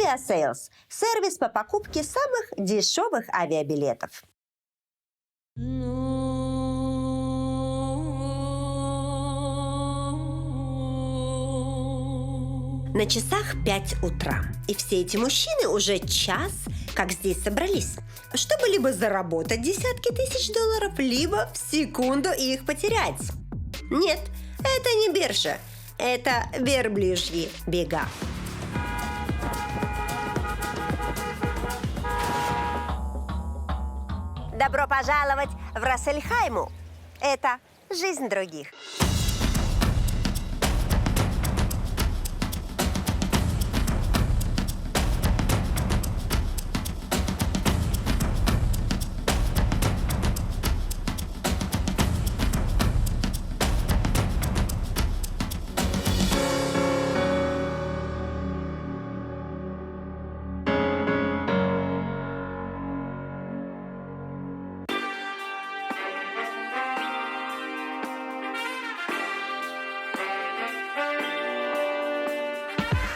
Aviasales – сервис по покупке самых дешевых авиабилетов. На часах 5 утра, и все эти мужчины уже час как здесь собрались, чтобы либо заработать десятки тысяч долларов, либо в секунду их потерять. Нет, это не биржа, это верблюжьи бега. Добро пожаловать в Рассельхайму. Это жизнь других.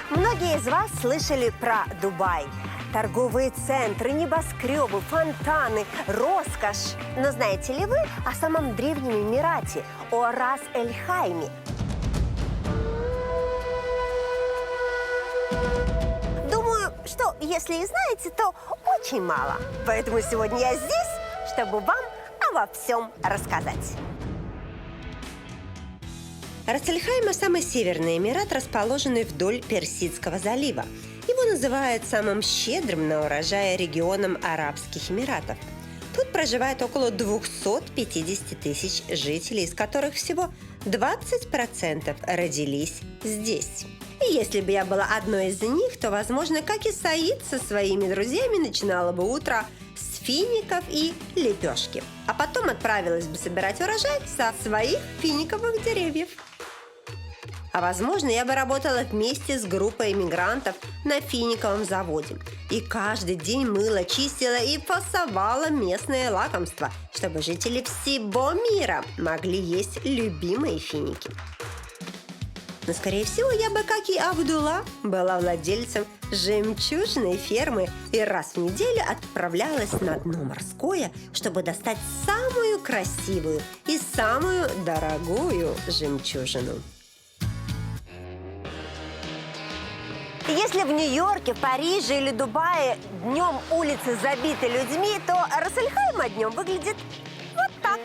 Многие из вас слышали про Дубай. Торговые центры, небоскребы, фонтаны, роскошь. Но знаете ли вы о самом древнем Эмирате, о Рас-эль-Хайме? Думаю, что если и знаете, то очень мало. Поэтому сегодня я здесь, чтобы вам обо всем рассказать. Рас-эль-Хайма – самый северный эмират, расположенный вдоль Персидского залива. Его называют самым щедрым на урожай регионом Арабских Эмиратов. Тут проживает около 250 тысяч жителей, из которых всего 20% родились здесь. И если бы я была одной из них, то, возможно, как и Саид со своими друзьями, начинала бы утро с фиников и лепешки, а потом отправилась бы собирать урожай со своих финиковых деревьев. А возможно, я бы работала вместе с группой иммигрантов на финиковом заводе. И каждый день мыла, чистила и фасовала местные лакомства, чтобы жители всего мира могли есть любимые финики. Но, скорее всего, я бы, как и Абдулла, была владельцем жемчужной фермы и раз в неделю отправлялась на дно морское, чтобы достать самую красивую и самую дорогую жемчужину. Если в Нью-Йорке, Париже или Дубае днем улицы забиты людьми, то Рас-эль-Хайма днем выглядит вот так.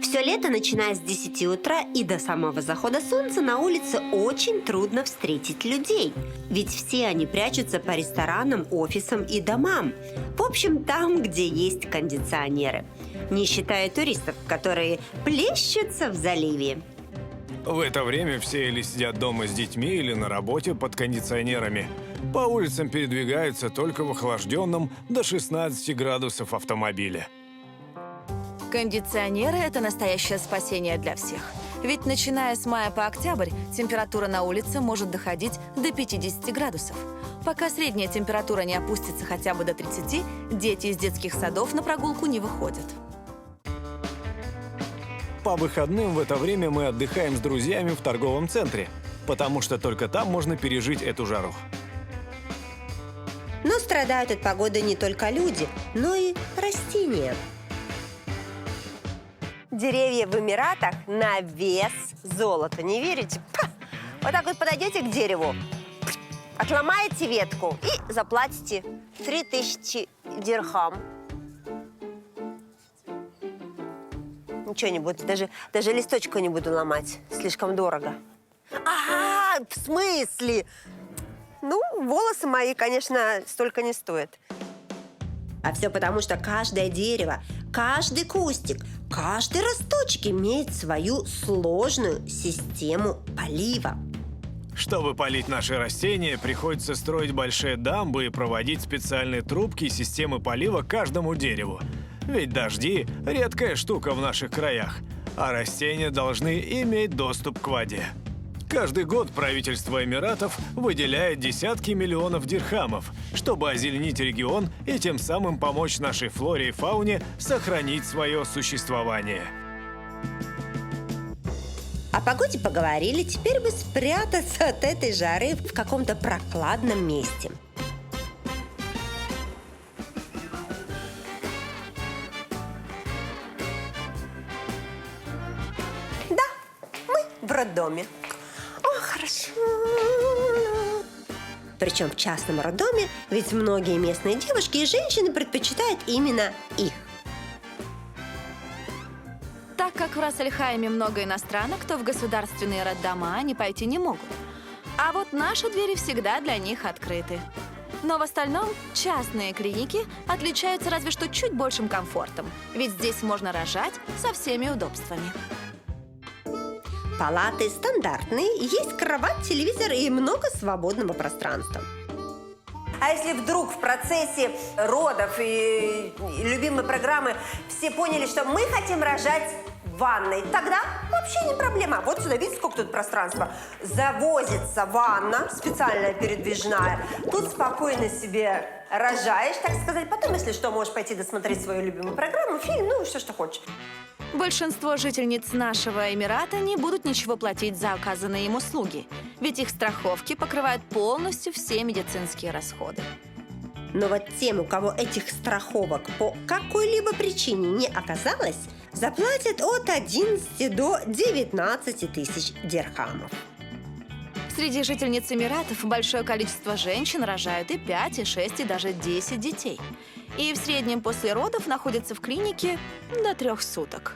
Все лето, начиная с 10 утра и до самого захода солнца, на улице очень трудно встретить людей. Ведь все они прячутся по ресторанам, офисам и домам. В общем, там, где есть кондиционеры. Не считая туристов, которые плещутся в заливе. В это время все или сидят дома с детьми, или на работе под кондиционерами. По улицам передвигаются только в охлажденном до 16 градусов автомобиле. Кондиционеры – это настоящее спасение для всех. Ведь начиная с мая по октябрь температура на улице может доходить до 50 градусов. Пока средняя температура не опустится хотя бы до 30, дети из детских садов на прогулку не выходят. По выходным в это время мы отдыхаем с друзьями в торговом центре, потому что только там можно пережить эту жару. Но страдают от погоды не только люди, но и растения. Деревья в Эмиратах на вес золота. Не верите? Вот так вот подойдете к дереву, отломаете ветку и заплатите 3000 дирхам. Ничего не буду, даже листочку не буду ломать. Слишком дорого. Ага, в смысле? Ну, волосы мои, конечно, столько не стоят. А все потому, что каждое дерево, каждый кустик, каждый росточек имеет свою сложную систему полива. Чтобы полить наши растения, приходится строить большие дамбы и проводить специальные трубки и системы полива к каждому дереву. Ведь дожди – редкая штука в наших краях, а растения должны иметь доступ к воде. Каждый год правительство Эмиратов выделяет десятки миллионов дирхамов, чтобы озеленить регион и тем самым помочь нашей флоре и фауне сохранить свое существование. А погоде поговорили, теперь бы спрятаться от этой жары в каком-то прохладном месте. Да, мы в роддоме. О, хорошо. Причем в частном роддоме, ведь многие местные девушки и женщины предпочитают именно их. Так как в Рас-эль-Хайме много иностранок, то в государственные роддома они пойти не могут. А вот наши двери всегда для них открыты. Но в остальном частные клиники отличаются разве что чуть большим комфортом. Ведь здесь можно рожать со всеми удобствами. Палаты стандартные, есть кровать, телевизор и много свободного пространства. А если вдруг в процессе родов и любимой программы все поняли, что мы хотим рожать в ванной, тогда вообще не проблема. Вот сюда, видите, сколько тут пространства? Завозится ванна, специальная передвижная. Тут спокойно себе рожаешь, так сказать. Потом, если что, можешь пойти досмотреть свою любимую программу, фильм, ну, все, что хочешь. Большинство жительниц нашего Эмирата не будут ничего платить за оказанные им услуги, ведь их страховки покрывают полностью все медицинские расходы. Но вот тем, у кого этих страховок по какой-либо причине не оказалось, заплатят от 11 до 19 тысяч дирхамов. Среди жительниц Эмиратов большое количество женщин рожают и 5, и 6, и даже 10 детей. И в среднем после родов находятся в клинике до 3 суток.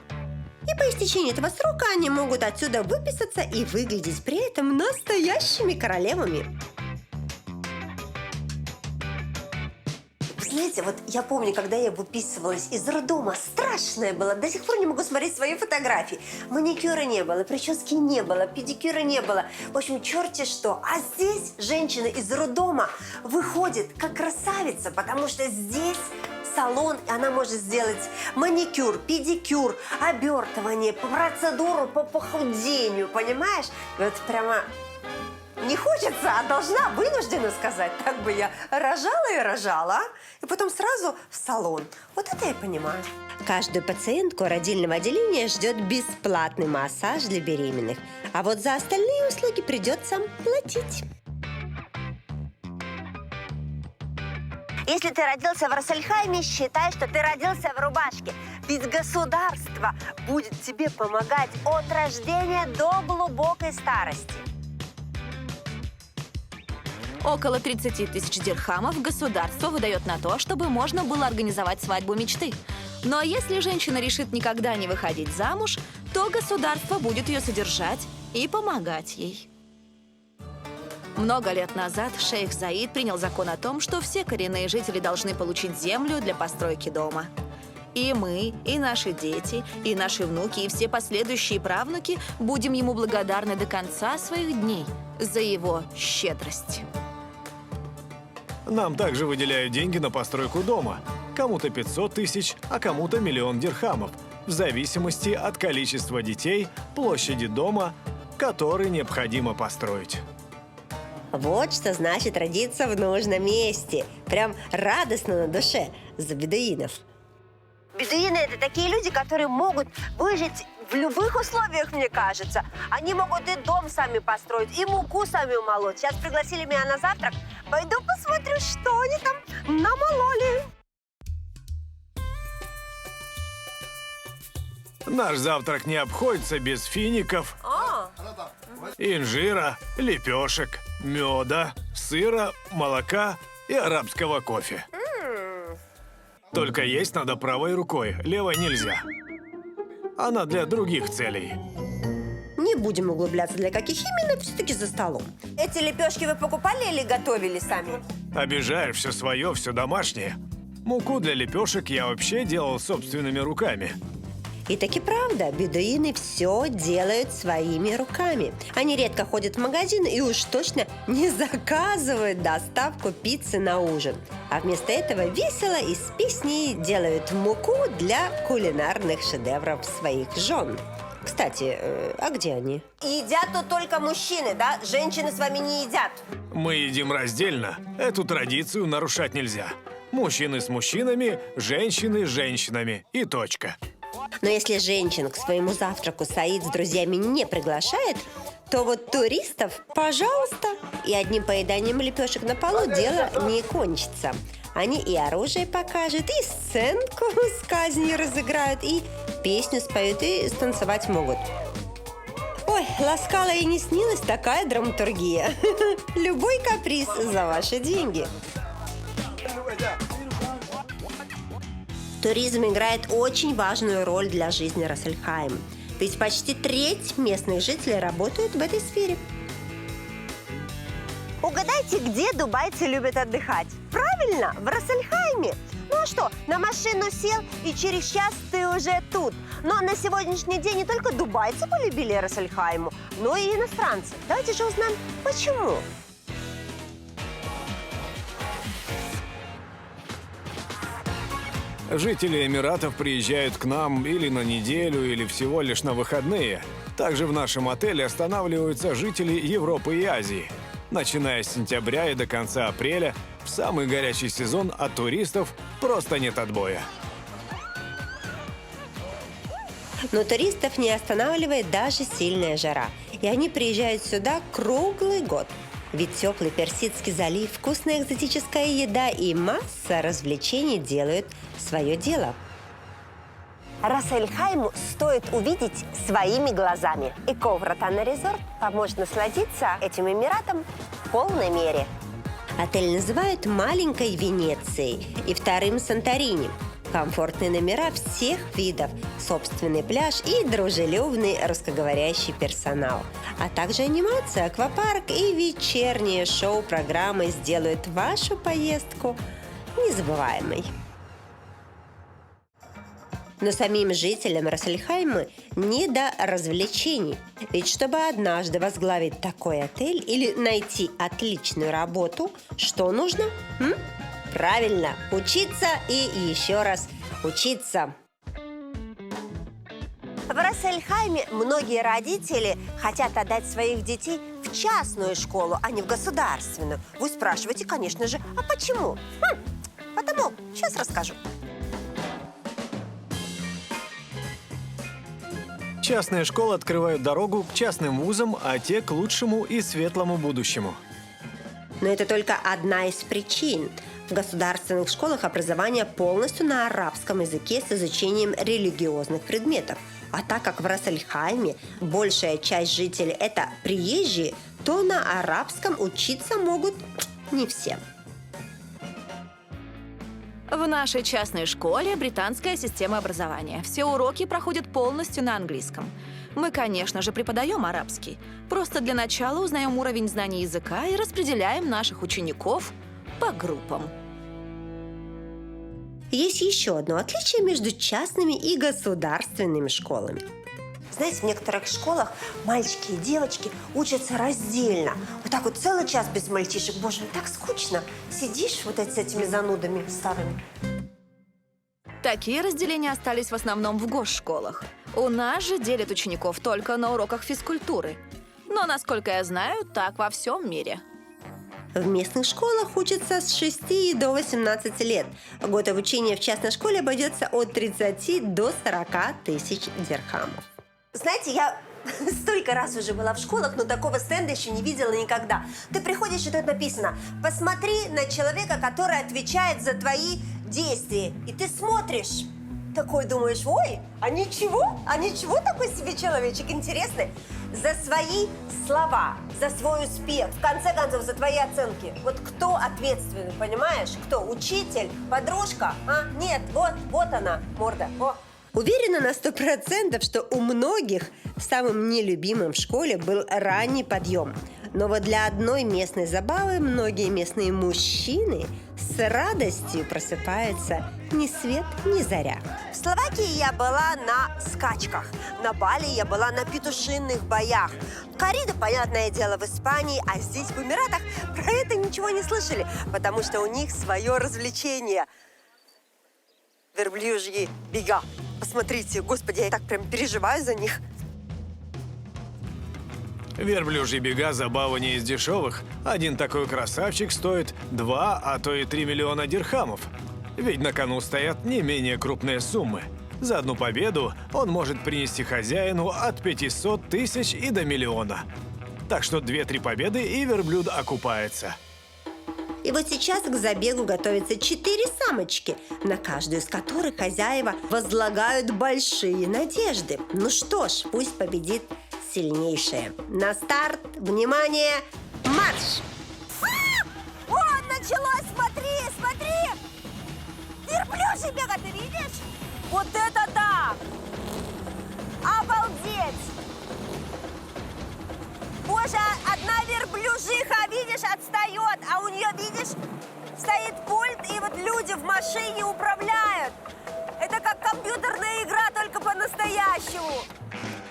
И по истечении этого срока они могут отсюда выписаться и выглядеть при этом настоящими королевами. Знаете, вот я помню, когда я выписывалась из роддома, страшное было. До сих пор не могу смотреть свои фотографии. Маникюра не было, прически не было, педикюра не было. В общем, черти что. А здесь женщина из роддома выходит как красавица, потому что здесь салон, и она может сделать маникюр, педикюр, обертывание, процедуру по похудению, понимаешь? Вот прямо... Не хочется, а должна, вынуждена сказать. Так бы я рожала и рожала, и потом сразу в салон. Вот это я понимаю. Каждую пациентку родильного отделения ждет бесплатный массаж для беременных. А вот за остальные услуги придется платить. Если ты родился в Рас-эль-Хайме, считай, что ты родился в рубашке. Ведь государство будет тебе помогать от рождения до глубокой старости. Около 30 тысяч дирхамов государство выдает на то, чтобы можно было организовать свадьбу мечты. Но если женщина решит никогда не выходить замуж, то государство будет ее содержать и помогать ей. Много лет назад шейх Заид принял закон о том, что все коренные жители должны получить землю для постройки дома. И мы, и наши дети, и наши внуки, и все последующие правнуки будем ему благодарны до конца своих дней за его щедрость. Нам также выделяют деньги на постройку дома. Кому-то 500 тысяч, а кому-то 1 миллион дирхамов. В зависимости от количества детей, площади дома, который необходимо построить. Вот что значит родиться в нужном месте. Прям радостно на душе за бедуинов. Бедуины – это такие люди, которые могут выжить в любых условиях, мне кажется. Они могут и дом сами построить, и муку сами умолоть. Сейчас пригласили меня на завтрак. Пойду посмотрю, что они там намололи. Наш завтрак не обходится без фиников, инжира, лепешек, меда, сыра, молока и арабского кофе. Только есть надо правой рукой, левой нельзя. Она для других целей. Не будем углубляться, для каких именно, все-таки за столом. Эти лепешки вы покупали или готовили сами? Обижаешь все свое, все домашнее. Муку для лепешек я вообще делал собственными руками. И таки правда, бедуины все делают своими руками. Они редко ходят в магазин и уж точно не заказывают доставку пиццы на ужин. А вместо этого весело и с песней делают муку для кулинарных шедевров своих жен. Кстати, а где они? Едят тут только мужчины, да? Женщины с вами не едят. Мы едим раздельно. Эту традицию нарушать нельзя. Мужчины с мужчинами, женщины с женщинами. И точка. Но если женщин к своему завтраку Саид с друзьями не приглашает, то вот туристов, пожалуйста. И одним поеданием лепешек на полу дело не кончится. Они и оружие покажут, и сценку с казнью разыграют, и песню споют, и станцевать могут. Ой, ласкала и не снилась такая драматургия. Любой каприз за ваши деньги. Туризм играет очень важную роль для жизни Рас-эль-Хайма. Ведь почти треть местных жителей работают в этой сфере. Угадайте, где дубайцы любят отдыхать? Правильно, в Рас-эль-Хайме. Ну а что, на машину сел, и через час ты уже тут. Но на сегодняшний день не только дубайцы полюбили Рас-эль-Хайму, но и иностранцы. Давайте же узнаем, почему. Жители Эмиратов приезжают к нам или на неделю, или всего лишь на выходные. Также в нашем отеле останавливаются жители Европы и Азии. Начиная с сентября и до конца апреля, в самый горячий сезон от туристов просто нет отбоя. Но туристов не останавливает даже сильная жара. И они приезжают сюда круглый год. Ведь теплый Персидский залив, вкусная экзотическая еда и масса развлечений делают свое дело. Рас-эль-Хайму стоит увидеть своими глазами. И Ковратана Резорт поможет насладиться этим Эмиратом в полной мере. Отель называют маленькой Венецией и вторым Санторини. Комфортные номера всех видов, собственный пляж и дружелюбный русскоговорящий персонал. А также анимация, аквапарк и вечерние шоу-программы сделают вашу поездку незабываемой. Но самим жителям Рас-эль-Хайма не до развлечений. Ведь чтобы однажды возглавить такой отель или найти отличную работу, что нужно? Правильно, учиться и еще раз учиться. В Рас-эль-Хайме многие родители хотят отдать своих детей в частную школу, а не в государственную. Вы спрашиваете, конечно же, а почему? Потому, сейчас расскажу. Частные школы открывают дорогу к частным вузам, а те к лучшему и светлому будущему. Но это только одна из причин. В государственных школах образование полностью на арабском языке с изучением религиозных предметов. А так как в Рас-эль-Хайме большая часть жителей – это приезжие, то на арабском учиться могут не все. В нашей частной школе британская система образования. Все уроки проходят полностью на английском. Мы, конечно же, преподаем арабский. Просто для начала узнаем уровень знаний языка и распределяем наших учеников по группам. Есть еще одно отличие между частными и государственными школами. Знаете, в некоторых школах мальчики и девочки учатся раздельно. Вот так вот целый час без мальчишек. Боже, так скучно. Сидишь вот с этими занудами старыми. Такие разделения остались в основном в госшколах. У нас же делят учеников только на уроках физкультуры. Но, насколько я знаю, так во всем мире. В местных школах учатся с 6 до 18 лет. Год обучения в частной школе обойдется от 30 до 40 тысяч дирхамов. Знаете, я столько раз уже была в школах, но такого стенда еще не видела никогда. Ты приходишь, и тут написано: посмотри на человека, который отвечает за твои действия. И ты смотришь, такой думаешь: ой, а ничего такой себе человечек интересный. За свои слова, за свой успех, в конце концов, за твои оценки. Вот кто ответственный, понимаешь? Кто? Учитель? Подружка? Нет, вот она, морда. О. Уверена на 100%, что у многих самым нелюбимым в школе был ранний подъем. Но вот для одной местной забавы многие местные мужчины с радостью просыпаются ни свет, ни заря. В Словакии я была на скачках. На Бали я была на петушиных боях. Коррида, понятное дело, в Испании, а здесь, в Эмиратах, про это ничего не слышали, потому что у них свое развлечение. Верблюжьи бега. Посмотрите, господи, я так прям переживаю за них. Верблюжьи бега – забава не из дешевых. Один такой красавчик стоит 2, а то и 3 миллиона дирхамов. Ведь на кону стоят не менее крупные суммы. За одну победу он может принести хозяину от 500 тысяч и до миллиона. Так что 2-3 победы, и верблюд окупается. И вот сейчас к забегу готовятся 4 самочки, на каждую из которых хозяева возлагают большие надежды. Ну что ж, пусть победит сильнейшая. На старт, внимание, марш! Вот началось, смотри, смотри! Верблюжий бега, ты видишь? Вот это да! Обалдеть! Боже, одна верблюжиха, видишь, отстает, а у нее, видишь, стоит пульт, и вот люди в машине управляют. Это как компьютерная игра, только по-настоящему.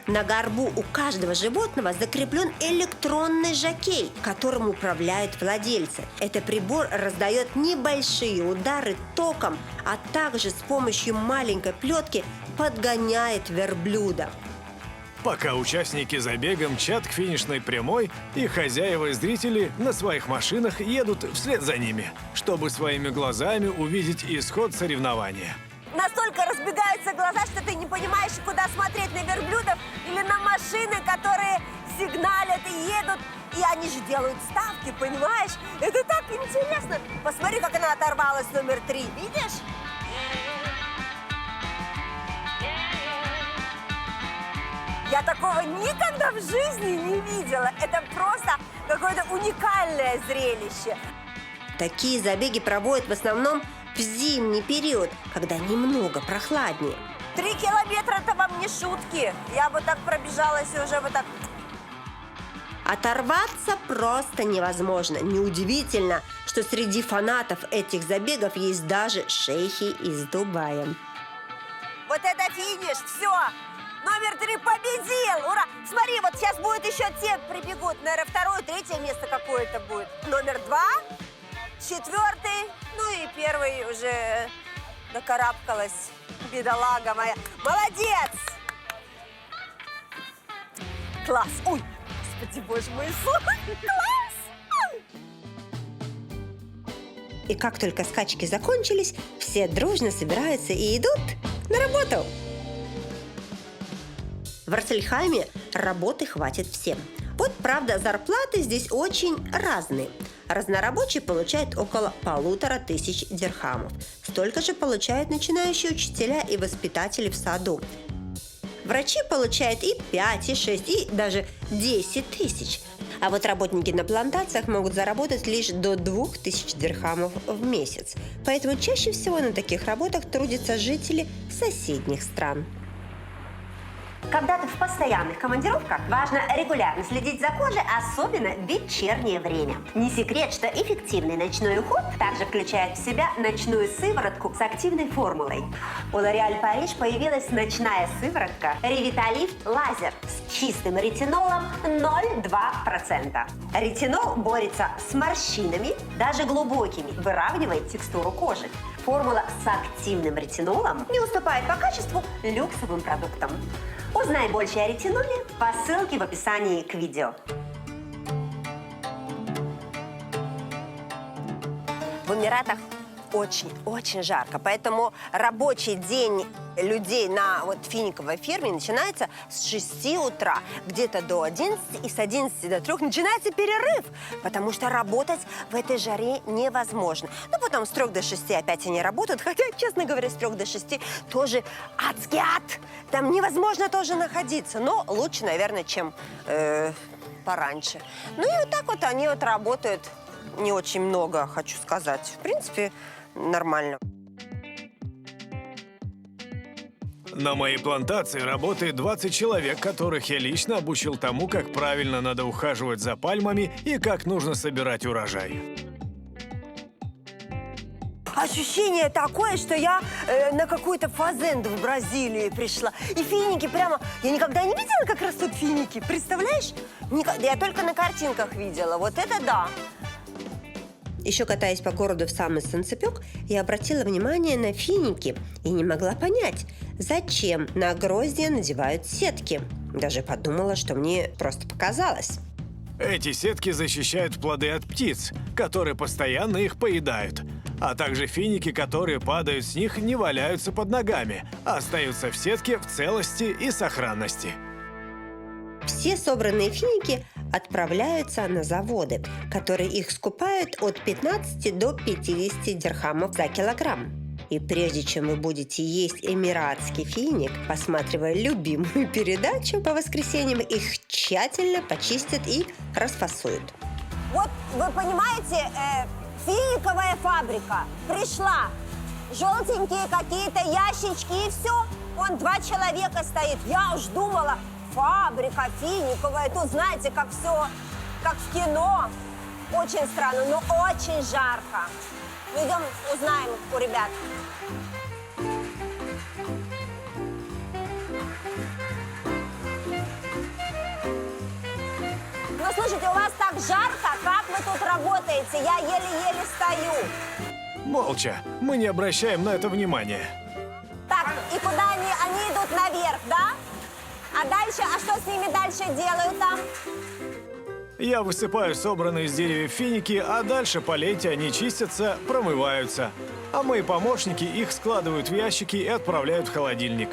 На горбу у каждого животного закреплен электронный жокей, которым управляют владельцы. Этот прибор раздает небольшие удары током, а также с помощью маленькой плетки подгоняет верблюда. Пока участники забега мчат к финишной прямой, и хозяева и зрители на своих машинах едут вслед за ними, чтобы своими глазами увидеть исход соревнования. Настолько разбегаются глаза, что ты не понимаешь, куда смотреть, на верблюдов или на машины, которые сигналят и едут. И они же делают ставки, понимаешь? Это так интересно. Посмотри, как она оторвалась номер 3, видишь? Я такого никогда в жизни не видела. Это просто какое-то уникальное зрелище. Такие забеги проводят в основном в зимний период, когда немного прохладнее. 3 километра – это вам не шутки. Я вот так пробежалась и уже вот так... Оторваться просто невозможно. Неудивительно, что среди фанатов этих забегов есть даже шейхи из Дубая. Вот это финиш, все! Номер 3 победил! Ура! Смотри, вот сейчас будет еще те прибегут. Наверное, 2-е, 3-е место какое-то будет. Номер 2, 4-й, ну и 1-й уже докарабкалась. Бедолага моя. Молодец! Класс! Ой, господи, боже мой, класс! И как только скачки закончились, все дружно собираются и идут на работу. В Арцельхайме работы хватит всем. Вот, правда, зарплаты здесь очень разные. Разнорабочий получает около 1500 дирхамов. Столько же получают начинающие учителя и воспитатели в саду. Врачи получают и 5, и 6, и даже 10 тысяч. А вот работники на плантациях могут заработать лишь до 2000 дирхамов в месяц. Поэтому чаще всего на таких работах трудятся жители соседних стран. Когда ты в постоянных командировках, важно регулярно следить за кожей, особенно в вечернее время. Не секрет, что эффективный ночной уход также включает в себя ночную сыворотку с активной формулой. У L'Oréal Париж появилась ночная сыворотка Revitalift Laser с чистым ретинолом 0,2%. Ретинол борется с морщинами, даже глубокими, выравнивает текстуру кожи. Формула с активным ретинолом не уступает по качеству люксовым продуктам. Узнай больше о ретиноле по ссылке в описании к видео. В Эмиратах очень жарко, поэтому рабочий день людей на вот финиковой ферме начинается с 6 утра, где-то до 11, и с 11 до 3 начинается перерыв, потому что работать в этой жаре невозможно. Ну, потом с 3 до 6 опять они работают, хотя, честно говоря, с 3 до 6 тоже адский ад. Там невозможно тоже находиться, но лучше, наверное, чем пораньше. Ну и вот так вот они вот работают не очень много, хочу сказать. В принципе, нормально. На моей плантации работает 20 человек, которых я лично обучил тому, как правильно надо ухаживать за пальмами и как нужно собирать урожай. Ощущение такое, что я на какую-то фазенду в Бразилии пришла. И финики прямо... Я никогда не видела, как растут финики. Представляешь? Я только на картинках видела. Вот это да! Еще катаясь по городу в самый солнцепек, я обратила внимание на финики и не могла понять, зачем на гроздья надевают сетки. Даже подумала, что мне просто показалось. Эти сетки защищают плоды от птиц, которые постоянно их поедают. А также финики, которые падают с них, не валяются под ногами, а остаются в сетке в целости и сохранности. Все собранные финики отправляются на заводы, которые их скупают от 15 до 50 дирхамов за килограмм. И прежде чем вы будете есть эмиратский финик, посматривая любимую передачу по воскресеньям, их тщательно почистят и расфасуют. Вот, вы понимаете, финиковая фабрика пришла. Желтенькие какие-то ящички и все. Вон 2 человека стоит. Я уж думала, фабрика финиковая. Тут знаете, как все, как в кино. Очень странно, но очень жарко. Ну, идем, узнаем у ребят. Ну, слушайте, у вас так жарко, как вы тут работаете? Я еле-еле стою. Молча. Мы не обращаем на это внимания. Так, и куда они? Они идут наверх, да? А дальше, а что с ними дальше делают там? Я высыпаю собранные из деревьев финики, а дальше по ленте они чистятся, промываются. А мои помощники их складывают в ящики и отправляют в холодильник.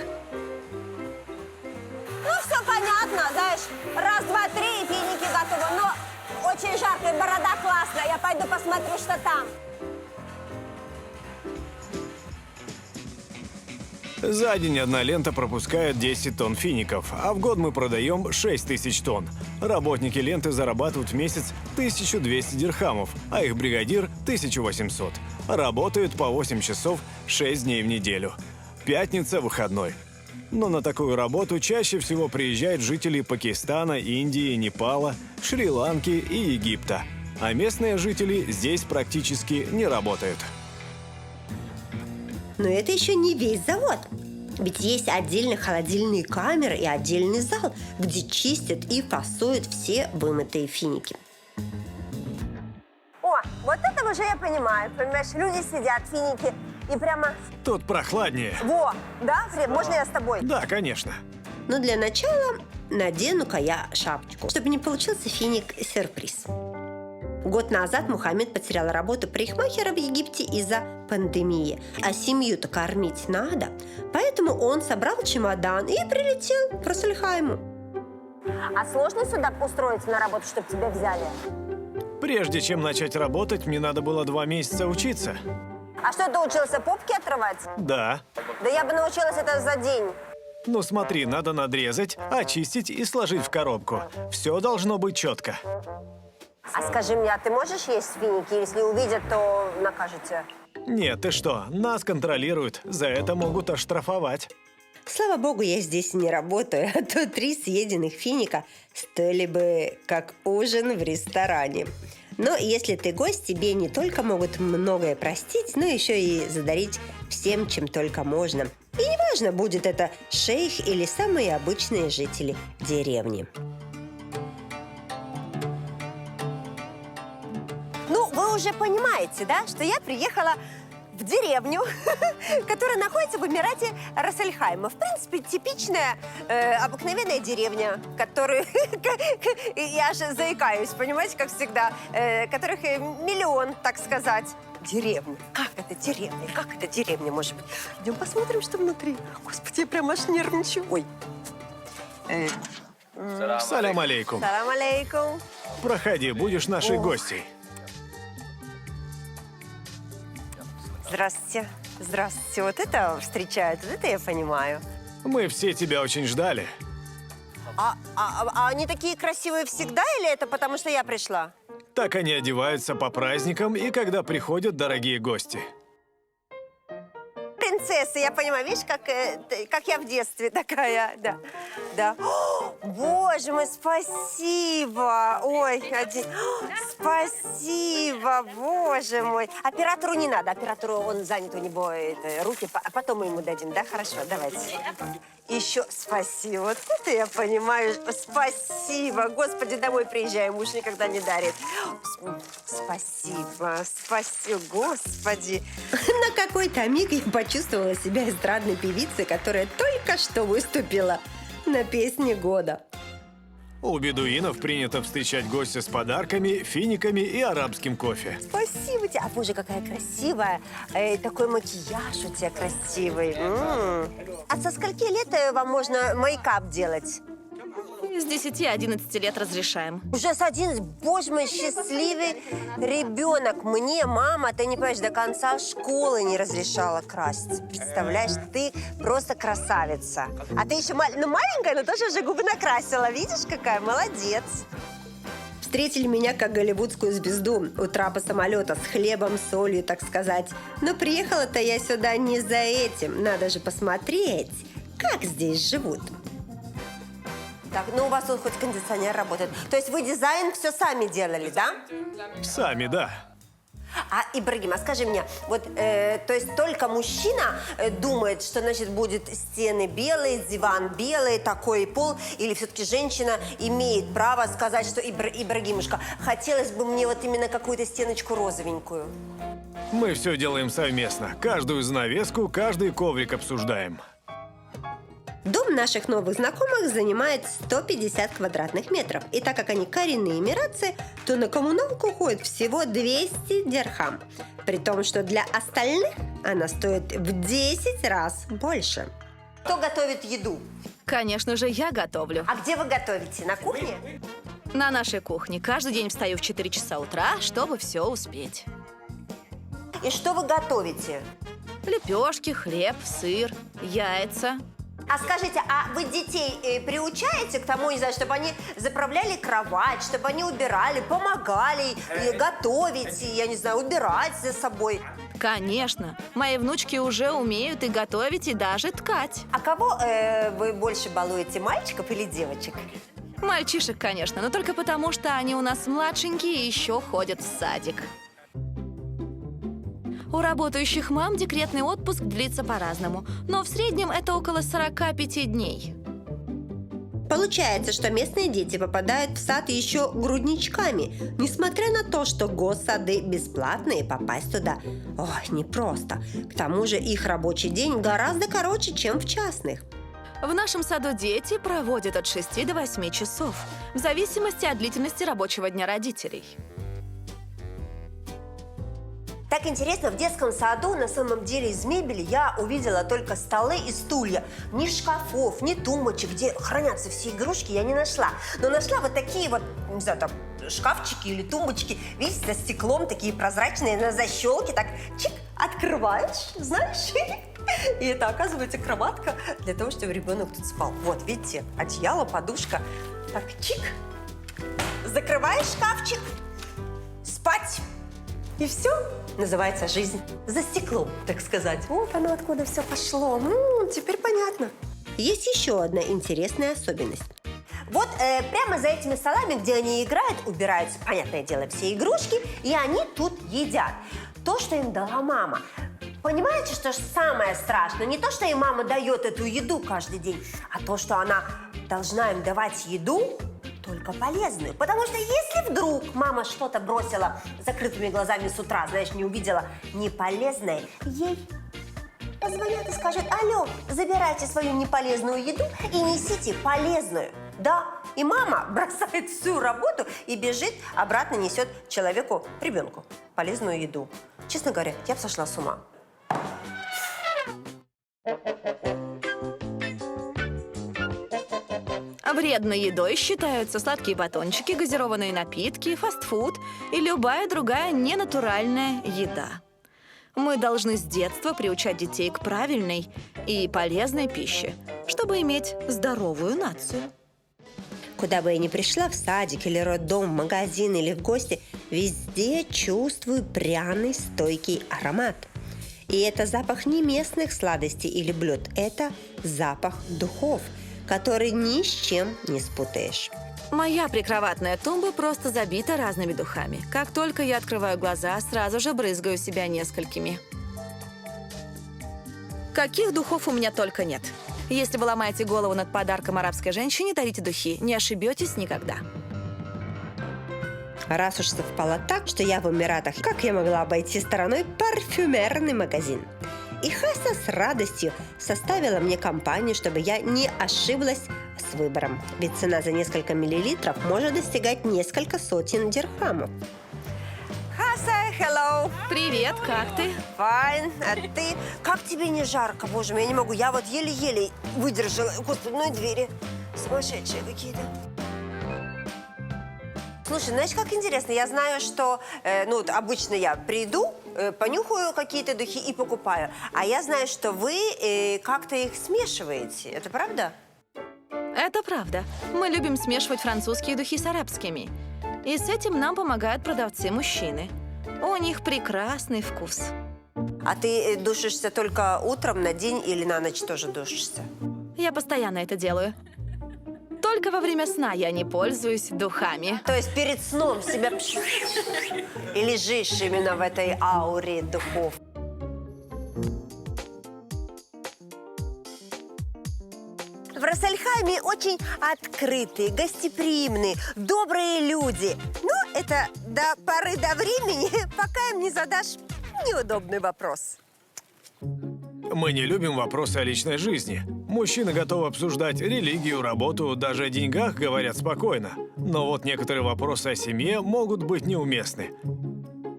Ну, все понятно, знаешь, раз, два, три, и финики готовы. Но очень жарко, и борода классная. Я пойду посмотрю, что там. За день одна лента пропускает 10 тонн фиников, а в год мы продаем 6000 тонн. Работники ленты зарабатывают в месяц 1200 дирхамов, а их бригадир 1800. Работают по 8 часов 6 дней в неделю. Пятница – выходной. Но на такую работу чаще всего приезжают жители Пакистана, Индии, Непала, Шри-Ланки и Египта. А местные жители здесь практически не работают. Но это еще не весь завод. Ведь есть отдельно холодильные камеры и отдельный зал, где чистят и фасуют все вымытые финики. О, вот это уже я понимаю. Понимаешь, люди сидят, финики, и прямо... Тут прохладнее. Во, да, Фред, можно я с тобой? Да, конечно. Но для начала надену-ка я шапочку, чтобы не получился финик-сюрприз. Год назад Мухаммед потерял работу парикмахера в Египте из-за пандемии. А семью-то кормить надо. Поэтому он собрал чемодан и прилетел в Рас-Аль-Хайму. А сложно сюда устроиться на работу, чтобы тебя взяли? Прежде чем начать работать, мне надо было 2 месяца учиться. А что, ты учился попки отрывать? Да. Да я бы научилась это за день. Ну смотри, надо надрезать, очистить и сложить в коробку. Все должно быть четко. А скажи мне, а ты можешь есть финики? Если увидят, то накажете? Нет, ты что, нас контролируют, за это могут оштрафовать. Слава богу, я здесь не работаю, а то 3 съеденных финика стоили бы как ужин в ресторане. Но если ты гость, тебе не только могут многое простить, но еще и задарить всем, чем только можно. И неважно, будет это шейх или самые обычные жители деревни. Ну, вы уже понимаете, да, что я приехала в деревню, которая находится в Эмирате Рас-Аль-Хайма. В принципе, типичная, обыкновенная деревня, которую... Я же заикаюсь, понимаете, как всегда. Которых миллион, так сказать. Деревня. Как это деревня? Как это деревня может быть? Идем посмотрим, что внутри. Господи, я прям аж нервничаю. Ой. Салям алейкум. Салам алейкум. Проходи, будешь нашей гостьей. Здравствуйте. Здравствуйте. Вот это встречают, вот это я понимаю. Мы все тебя очень ждали. А они такие красивые всегда или это потому, что я пришла? Так они одеваются по праздникам и когда приходят дорогие гости. Принцесса, я понимаю, видишь, как я в детстве такая, да. Да. О, боже мой, спасибо. Ой, спасибо, боже мой. Оператору не надо, оператору он занят, у него руки, а потом мы ему дадим, да? Хорошо, давайте. Еще спасибо. Вот это я понимаю. Спасибо. Господи, домой приезжаем, муж никогда не дарит. Спасибо, спасибо, Господи. На какой-то миг я почувствовала себя эстрадной певицей, которая только что выступила на песне года. У бедуинов принято встречать гостя с подарками, финиками и арабским кофе. Спасибо тебе. А боже, какая красивая. Такой макияж у тебя красивый. А со скольки лет вам можно мейкап делать? С 10-11 лет разрешаем. Уже с 11. Боже мой, счастливый ребенок. Мне мама, ты не понимаешь, до конца школы не разрешала краситься. Представляешь, ты просто красавица. А ты еще маленькая, но тоже уже губы накрасила. Видишь, какая? Молодец. Встретили меня как голливудскую звезду у трапа самолета с хлебом, солью, так сказать. Но приехала-то я сюда не за этим. Надо же посмотреть, как здесь живут. Так, ну у вас тут хоть кондиционер работает. То есть вы дизайн все сами делали, да? Сами, да. А, Ибрагим, а скажи мне, вот, то есть только мужчина думает, что, значит, будет стены белые, диван белый, такой пол, или все-таки женщина имеет право сказать, что, Ибрагимушка, хотелось бы мне вот именно какую-то стеночку розовенькую? Мы все делаем совместно. Каждую занавеску, каждый коврик обсуждаем. Дом наших новых знакомых занимает 150 квадратных метров. И так как они коренные эмиратцы, то на коммуналку уходит всего 200 дирхам. При том, что для остальных она стоит в 10 раз больше. Кто готовит еду? Конечно же, я готовлю. А где вы готовите? На кухне? На нашей кухне каждый день встаю в 4 часа утра, чтобы все успеть. И что вы готовите? Лепешки, хлеб, сыр, яйца. А скажите, а вы детей приучаете к тому, не знаю, чтобы они заправляли кровать, чтобы они убирали, помогали готовить, я не знаю, убирать за собой? Конечно, мои внучки уже умеют и готовить, и даже ткать. А кого вы больше балуете, мальчиков или девочек? Мальчишек, конечно, но только потому, что они у нас младшенькие и еще ходят в садик. У работающих мам декретный отпуск длится по-разному, но в среднем это около 45 дней. Получается, что местные дети попадают в сад еще грудничками. Несмотря на то, что госсады бесплатные, попасть туда, ой, непросто. К тому же их рабочий день гораздо короче, чем в частных. В нашем саду дети проводят от 6 до 8 часов, в зависимости от длительности рабочего дня родителей. Так интересно, в детском саду на самом деле из мебели я увидела только столы и стулья. Ни шкафов, ни тумбочек, где хранятся все игрушки, я не нашла. Но нашла вот такие вот, не знаю, там, шкафчики или тумбочки, видите, за стеклом, такие прозрачные, на защелке, так, чик, открываешь, знаешь, и это, оказывается, кроватка для того, чтобы ребенок тут спал. Вот, видите, одеяло, подушка, так, чик, закрываешь шкафчик, спать. И все. Называется жизнь за стеклом, так сказать. Вот оно откуда все пошло. Теперь понятно. Есть еще одна интересная особенность. Вот прямо за этими столами, где они играют, убираются, понятное дело, все игрушки, и они тут едят. То, что им дала мама. Понимаете, что самое страшное? Не то, что им мама дает эту еду каждый день, а то, что она должна им давать еду только полезную. Потому что если вдруг мама что-то бросила закрытыми глазами с утра, знаешь, не увидела неполезное, ей позвонят и скажут: алло, забирайте свою неполезную еду и несите полезную. Да, и мама бросает всю работу и бежит, обратно несет человеку, ребенку, полезную еду. Честно говоря, я бы сошла с ума. Вредной едой считаются сладкие батончики, газированные напитки, фастфуд и любая другая ненатуральная еда. Мы должны с детства приучать детей к правильной и полезной пище, чтобы иметь здоровую нацию. Куда бы я ни пришла, в садик или роддом, в магазин или в гости, везде чувствую пряный стойкий аромат. И это запах не местных сладостей или блюд, это запах духов, который ни с чем не спутаешь. Моя прикроватная тумба просто забита разными духами. Как только я открываю глаза, сразу же брызгаю себя несколькими. Каких духов у меня только нет. Если вы ломаете голову над подарком арабской женщине, дарите духи. Не ошибетесь никогда. Раз уж совпало так, что я в Эмиратах, как я могла обойти стороной парфюмерный магазин? И Хаса с радостью составила мне компанию, чтобы я не ошиблась с выбором, ведь цена за несколько миллилитров может достигать несколько сотен дирхамов. Хаса, hello. Привет, как ты? Fine. А ты? Как тебе не жарко? Боже мой, я не могу. Я вот еле-еле выдержала. Господи, ну и двери. Сумасшедшие какие-то. Слушай, знаешь, как интересно, я знаю, что, вот обычно я приду, понюхаю какие-то духи и покупаю. А я знаю, что вы как-то их смешиваете. Это правда? Это правда. Мы любим смешивать французские духи с арабскими. И с этим нам помогают продавцы-мужчины. У них прекрасный вкус. А ты душишься только утром, на день или на ночь тоже душишься? Я постоянно это делаю. Только во время сна я не пользуюсь духами. То есть перед сном себя и лежишь именно в этой ауре духов. В Рассельхайме очень открытые, гостеприимные, добрые люди. Ну, это до поры до времени, пока им не задашь неудобный вопрос. Мы не любим вопросы о личной жизни. Мужчины готовы обсуждать религию, работу, даже о деньгах говорят спокойно. Но вот некоторые вопросы о семье могут быть неуместны.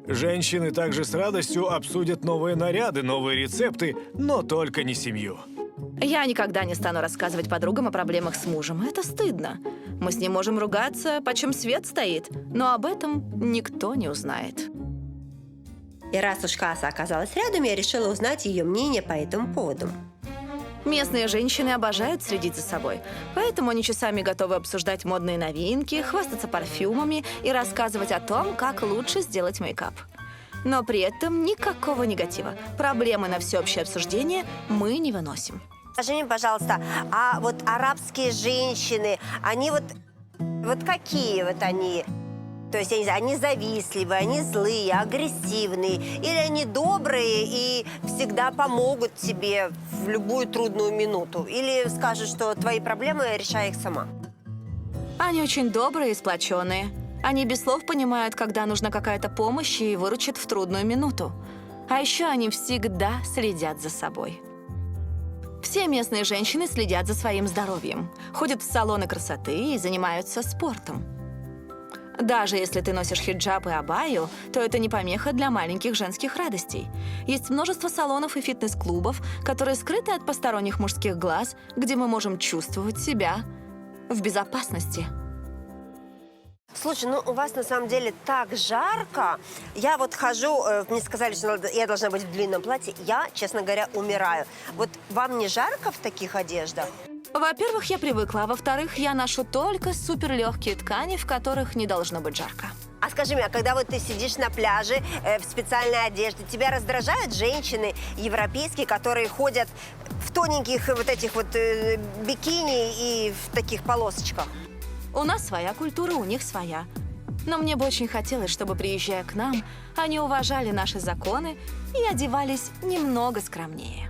Женщины также с радостью обсудят новые наряды, новые рецепты, но только не семью. Я никогда не стану рассказывать подругам о проблемах с мужем. Это стыдно. Мы с ним можем ругаться, почем свет стоит, но об этом никто не узнает. И раз уж Хаса оказалась рядом, я решила узнать ее мнение по этому поводу. Местные женщины обожают следить за собой, поэтому они часами готовы обсуждать модные новинки, хвастаться парфюмами и рассказывать о том, как лучше сделать мейкап. Но при этом никакого негатива. Проблемы на всеобщее обсуждение мы не выносим. Скажи мне, пожалуйста, а вот арабские женщины, они вот какие вот они? То есть, я не знаю, они завистливые, они злые, агрессивные, или они добрые и всегда помогут тебе в любую трудную минуту, или скажут, что твои проблемы решай их сама. Они очень добрые и сплоченные. Они без слов понимают, когда нужна какая-то помощь, и выручат в трудную минуту. А еще они всегда следят за собой. Все местные женщины следят за своим здоровьем, ходят в салоны красоты и занимаются спортом. Даже если ты носишь хиджаб и абайю, то это не помеха для маленьких женских радостей. Есть множество салонов и фитнес-клубов, которые скрыты от посторонних мужских глаз, где мы можем чувствовать себя в безопасности. Слушай, ну у вас на самом деле так жарко. Я вот хожу, мне сказали, что я должна быть в длинном платье. Я, честно говоря, умираю. Вот вам не жарко в таких одеждах? Во-первых, я привыкла, а во-вторых, я ношу только суперлегкие ткани, в которых не должно быть жарко. А скажи мне, а когда вот ты сидишь на пляже в специальной одежде, тебя раздражают женщины европейские, которые ходят в тоненьких вот этих вот бикини и в таких полосочках? У нас своя культура, у них своя. Но мне бы очень хотелось, чтобы, приезжая к нам, они уважали наши законы и одевались немного скромнее.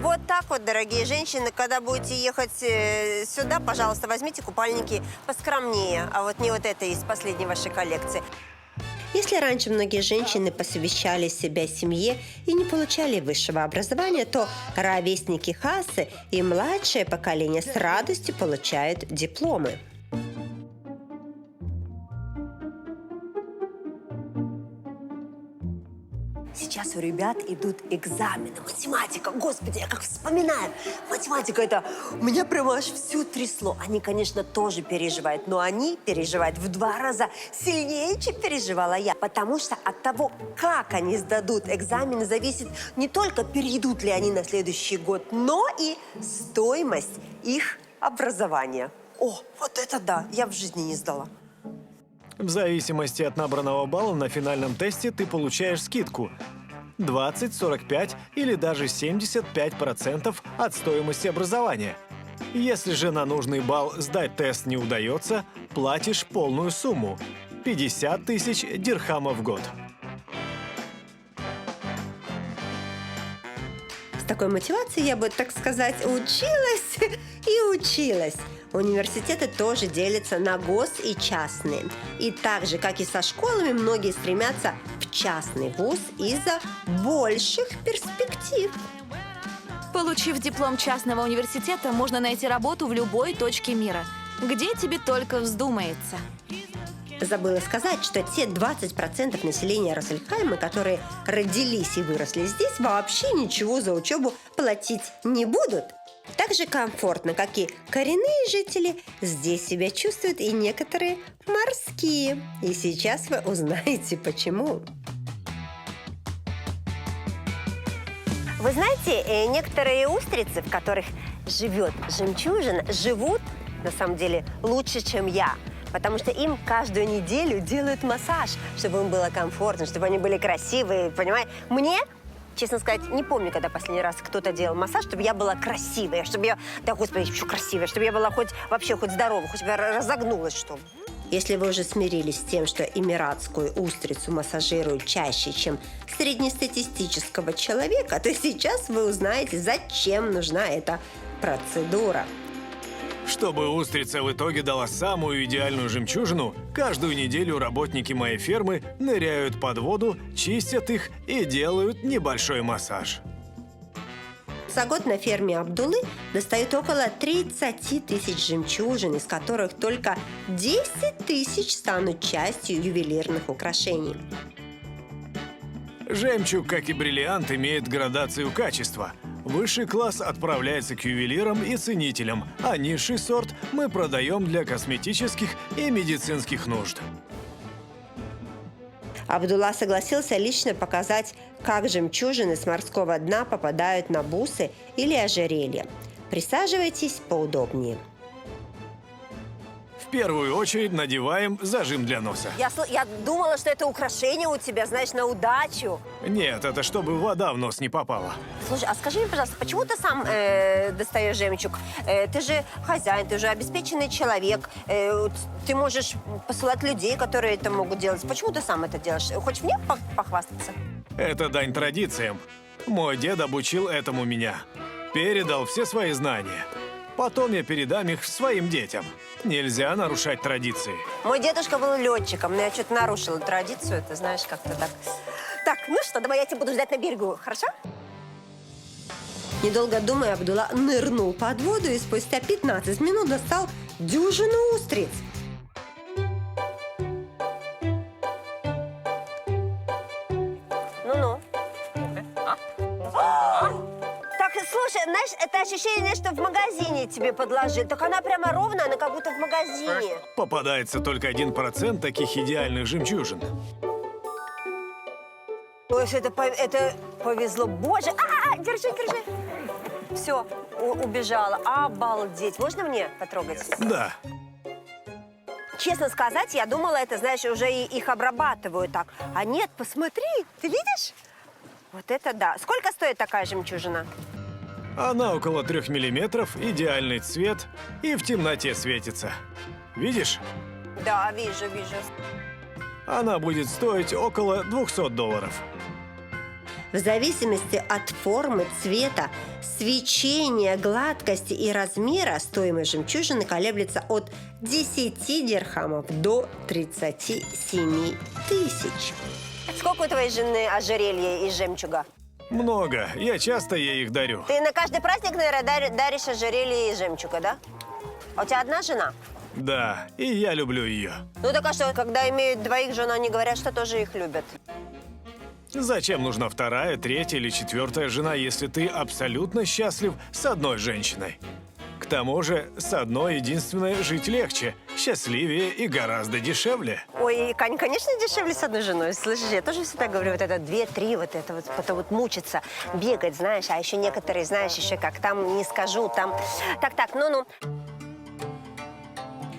Вот так вот, дорогие женщины, когда будете ехать сюда, пожалуйста, возьмите купальники поскромнее, а вот не вот это из последней вашей коллекции. Если раньше многие женщины посвящали себя семье и не получали высшего образования, то ровесники Хасы и младшее поколение с радостью получают дипломы. Сейчас у ребят идут экзамены. Математика, господи, я как вспоминаю. Математика это... Меня прямо аж всю трясло. Они, конечно, тоже переживают, но они переживают в 2 раза сильнее, чем переживала я. Потому что от того, как они сдадут экзамены, зависит не только, перейдут ли они на следующий год, но и стоимость их образования. О, вот это да, я в жизни не сдала. В зависимости от набранного балла на финальном тесте ты получаешь скидку 20, 45 или даже 75% от стоимости образования. Если же на нужный балл сдать тест не удается, платишь полную сумму – 50 тысяч дирхамов в год. С такой мотивацией я бы, так сказать, училась и училась. Университеты тоже делятся на гос- и частные. И так же, как и со школами, многие стремятся в частный вуз из-за больших перспектив. Получив диплом частного университета, можно найти работу в любой точке мира, где тебе только вздумается. Забыла сказать, что те 20% населения Рассельхайма, которые родились и выросли здесь, вообще ничего за учебу платить не будут. Так же комфортно, как и коренные жители, здесь себя чувствуют и некоторые морские. И сейчас вы узнаете, почему. Вы знаете, некоторые устрицы, в которых живет жемчужина, живут, на самом деле, лучше, чем я. Потому что им каждую неделю делают массаж, чтобы им было комфортно, чтобы они были красивые, понимаете? Мне, честно сказать, не помню, когда последний раз кто-то делал массаж, чтобы я была красивая, чтобы я, да, господи, еще красивая, чтобы я была хоть здоровая, хоть я разогнулась, что ли. Если вы уже смирились с тем, что эмиратскую устрицу массажируют чаще, чем среднестатистического человека, то сейчас вы узнаете, зачем нужна эта процедура. Чтобы устрица в итоге дала самую идеальную жемчужину, каждую неделю работники моей фермы ныряют под воду, чистят их и делают небольшой массаж. За год на ферме Абдуллы достают около 30 тысяч жемчужин, из которых только 10 тысяч станут частью ювелирных украшений. Жемчуг, как и бриллиант, имеет градацию качества. Высший класс отправляется к ювелирам и ценителям, а низший сорт мы продаем для косметических и медицинских нужд. Абдулла согласился лично показать, как жемчужины с морского дна попадают на бусы или ожерелья. Присаживайтесь поудобнее. В первую очередь надеваем зажим для носа. Я думала, что это украшение у тебя, знаешь, на удачу. Нет, это чтобы вода в нос не попала. Слушай, а скажи мне, пожалуйста, почему ты сам достаешь жемчуг? Ты же хозяин, ты же обеспеченный человек. Ты можешь посылать людей, которые это могут делать. Почему ты сам это делаешь? Хочешь мне похвастаться? Это дань традициям. Мой дед обучил этому меня. Передал все свои знания. Потом я передам их своим детям. Нельзя нарушать традиции. Мой дедушка был летчиком, но я что-то нарушила традицию. Ты знаешь, как-то так. Так, ну что, давай я тебя буду ждать на берегу, хорошо? Недолго думая, Абдулла нырнул под воду и спустя 15 минут достал дюжину устриц. Ну-ну. Так, слушай, знаешь, это ощущение, что в магазине тебе подложили. Так она прямо ровная, она как будто в магазине. Попадается только 1% таких идеальных жемчужин. То есть это повезло. Боже! Держи. Все, убежала. Обалдеть. Можно мне потрогать? Да. Честно сказать, я думала, это, знаешь, уже их обрабатывают так. А нет, посмотри, ты видишь? Вот это да. Сколько стоит такая жемчужина? Она около 3 миллиметров, идеальный цвет и в темноте светится. Видишь? Да, вижу. Она будет стоить около $200. В зависимости от формы, цвета, свечения, гладкости и размера стоимость жемчужины колеблется от 10 дирхамов до 37 тысяч. Сколько у твоей жены ожерелья из жемчуга? Много. Я часто ей их дарю. Ты на каждый праздник, наверное, даришь ожерелье из жемчуга, да? А у тебя одна жена? Да, и я люблю ее. Ну так а что, когда имеют двоих жен, они говорят, что тоже их любят. Зачем нужна вторая, третья или четвертая жена, если ты абсолютно счастлив с одной женщиной? К тому же, с одной единственной жить легче, счастливее и гораздо дешевле. Ой, Кань, конечно, дешевле с одной женой. Слышишь, я тоже всегда говорю, вот это 2-3, вот это вот, потом вот мучиться, бегать, знаешь, а еще некоторые, знаешь, еще как там, не скажу, там... Так, ну.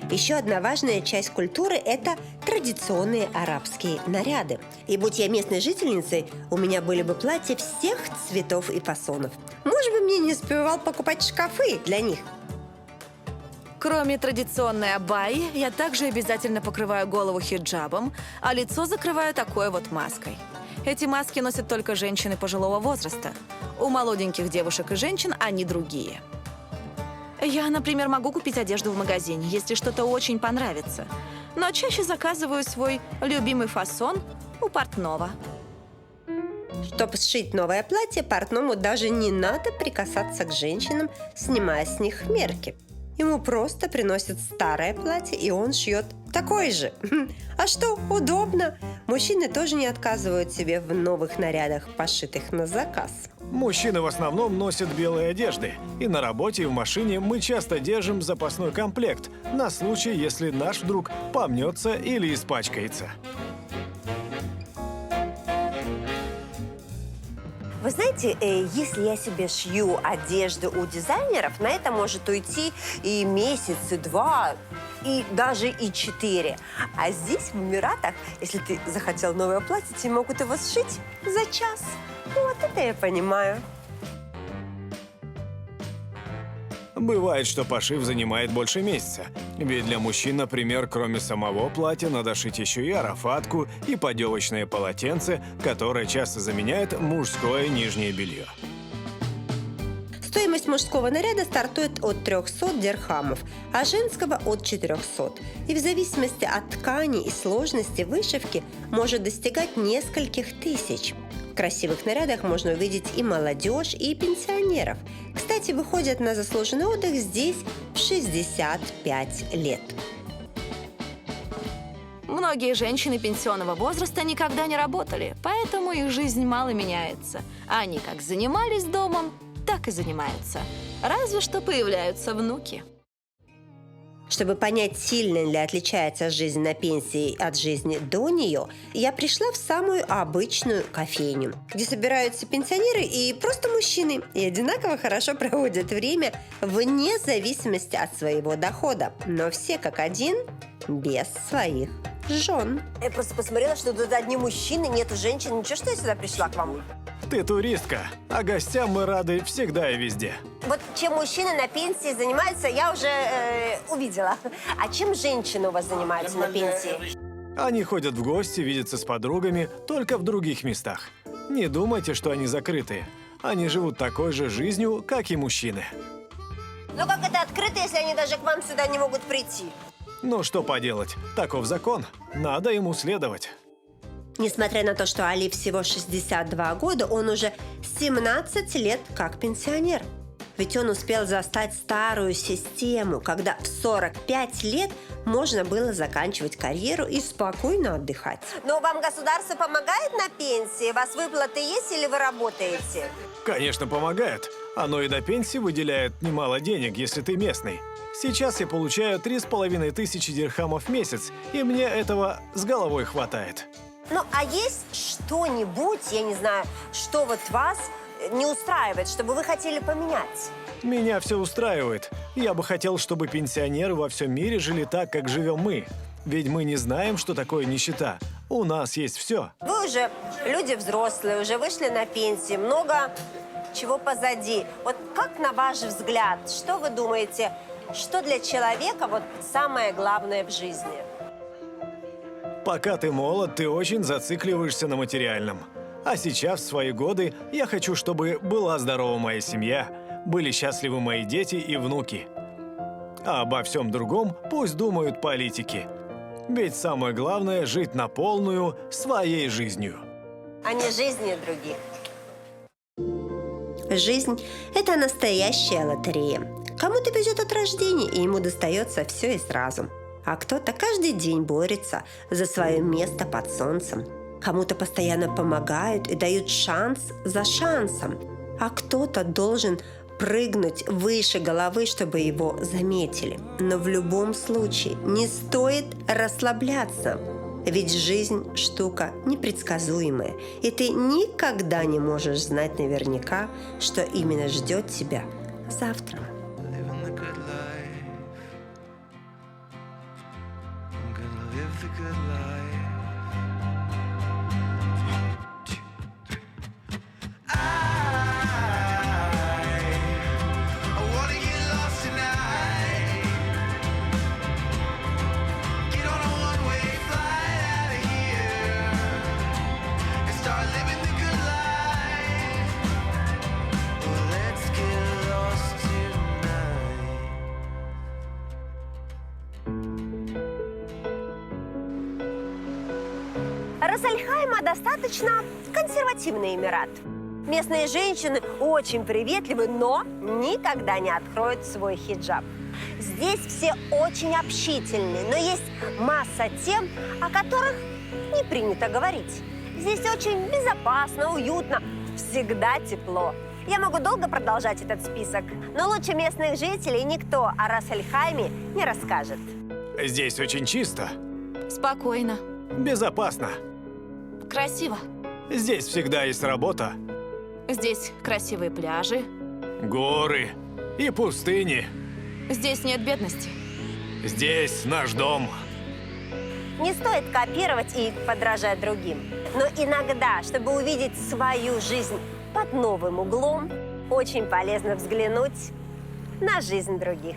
Еще одна важная часть культуры – это традиционные арабские наряды. И будь я местной жительницей, у меня были бы платья всех цветов и фасонов. Муж бы мне не успевал покупать шкафы для них. Кроме традиционной абайи, я также обязательно покрываю голову хиджабом, а лицо закрываю такой вот маской. Эти маски носят только женщины пожилого возраста. У молоденьких девушек и женщин они другие. Я, например, могу купить одежду в магазине, если что-то очень понравится. Но чаще заказываю свой любимый фасон у портного. Чтобы сшить новое платье, портному даже не надо прикасаться к женщинам, снимая с них мерки. Ему просто приносят старое платье, и он шьет такое же. А что, удобно? Мужчины тоже не отказывают себе в новых нарядах, пошитых на заказ. Мужчины в основном носят белые одежды, и на работе и в машине мы часто держим запасной комплект на случай, если наш вдруг помнется или испачкается. Вы знаете, если я себе шью одежду у дизайнеров, на это может уйти и месяц, и 2, и даже и 4. А здесь, в Эмиратах, если ты захотел новое платье, тебе могут его сшить за час. Вот это я понимаю. Бывает, что пошив занимает больше месяца. Ведь для мужчин, например, кроме самого платья, надо шить еще и арафатку и подевочное полотенце, которое часто заменяет мужское нижнее белье. Стоимость мужского наряда стартует от 300 дирхамов, а женского от 400. И в зависимости от ткани и сложности вышивки может достигать нескольких тысяч. В красивых нарядах можно увидеть и молодежь, и пенсионеров. Кстати, выходят на заслуженный отдых здесь в 65 лет. Многие женщины пенсионного возраста никогда не работали, поэтому их жизнь мало меняется. Они как занимались домом, так и занимаются. Разве что появляются внуки. Чтобы понять, сильно ли отличается жизнь на пенсии от жизни до нее, я пришла в самую обычную кофейню, где собираются пенсионеры и просто мужчины, и одинаково хорошо проводят время вне зависимости от своего дохода. Но все как один, без своих жен. Я просто посмотрела, что тут одни мужчины, нету женщин. Ничего, что я сюда пришла к вам? Ты туристка, а гостям мы рады всегда и везде. Вот чем мужчины на пенсии занимаются, я уже увидела. А чем женщины у вас занимаются на пенсии? Они ходят в гости, видятся с подругами, только в других местах. Не думайте, что они закрытые. Они живут такой же жизнью, как и мужчины. Ну как это открыто, если они даже к вам сюда не могут прийти? Ну что поделать, таков закон. Надо ему следовать. Несмотря на то, что Али всего 62 года, он уже 17 лет как пенсионер. Ведь он успел застать старую систему, когда в 45 лет можно было заканчивать карьеру и спокойно отдыхать. Но вам государство помогает на пенсии? У вас выплаты есть или вы работаете? Конечно, помогает. Оно и до пенсии выделяет немало денег, если ты местный. Сейчас я получаю 3500 дирхамов в месяц, и мне этого с головой хватает. Ну, а есть что-нибудь, я не знаю, что вот вас не устраивает, чтобы вы хотели поменять? Меня все устраивает. Я бы хотел, чтобы пенсионеры во всем мире жили так, как живем мы. Ведь мы не знаем, что такое нищета. У нас есть все. Вы уже люди взрослые, уже вышли на пенсию, много чего позади. Вот как, на ваш взгляд, что вы думаете, что для человека вот самое главное в жизни? Пока ты молод, ты очень зацикливаешься на материальном. А сейчас, в свои годы, я хочу, чтобы была здорова моя семья, были счастливы мои дети и внуки. А обо всем другом пусть думают политики. Ведь самое главное – жить на полную своей жизнью. А не жизни других. Жизнь – это настоящая лотерея. Кому-то везет от рождения, и ему достается все и сразу. А кто-то каждый день борется за свое место под солнцем. Кому-то постоянно помогают и дают шанс за шансом. А кто-то должен прыгнуть выше головы, чтобы его заметили. Но в любом случае не стоит расслабляться. Ведь жизнь – штука непредсказуемая. И ты никогда не можешь знать наверняка, что именно ждет тебя завтра. Рас Аль Хайма достаточно консервативный Эмират. Местные женщины очень приветливы, но никогда не откроют свой хиджаб. Здесь все очень общительны, но есть масса тем, о которых не принято говорить. Здесь очень безопасно, уютно, всегда тепло. Я могу долго продолжать этот список, но лучше местных жителей никто о Рас-эль-Хайме не расскажет. Здесь очень чисто, Спокойно. безопасно. Красиво. Здесь всегда есть работа, Здесь красивые пляжи. горы и пустыни. Здесь нет бедности. Здесь наш дом. Не стоит копировать и подражать другим. Но иногда, чтобы увидеть свою жизнь под новым углом, очень полезно взглянуть на жизнь других.